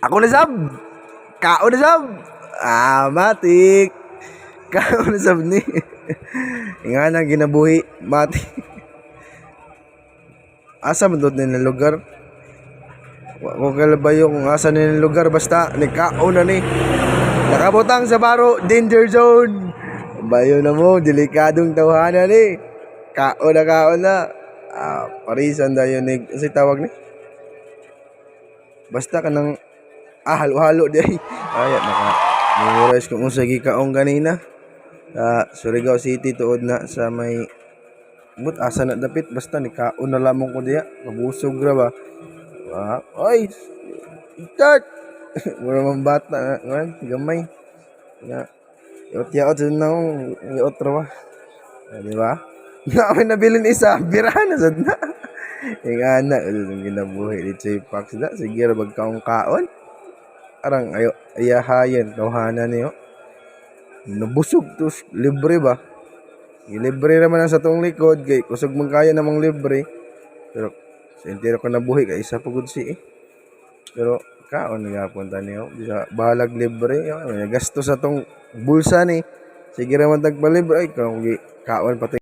Ako na sab. Kao na sab. Matik. Kao na sab ni. Nga na ginabuhi, mati. Asa man doon na lugar? Kung kalabayo kung asa na lugar basta nikao na ni. Nakabutang sa baro, danger zone. Bayo na mo, delikadong tawhanan ni. Kao na. Parisan dayon ni kasi tawag ni. Basta ka nang halo-halo di ay. Memorize ko kung sige kaong ganina. Surigao City tuod na sa may asa na dapit basta ni kaon na lamang ko diya. Mabusog ra ba? Oy! Start! Mura man bata man, gamay. Nga. Yaot-yaot na akong yaot ra ba? Di ba? Namin nabilin isa, birahan na sad na. Yung anak, yung ginabuhi dito sa Pax na. Sige ra bagkaong kaon. Arang ayahayan, tawhanan niyo. Nabusog to, libre ba? Libre naman ang sa tong likod, kay kusog man kaya namang libre. Pero, sa entero ko nabuhi, kay isa pagod si Pero, kaon nga punta niyo. Bisa, bahalag libre. Gasto sa tong bulsa ni. Sige naman tagpalibre. Ay, kaon pati.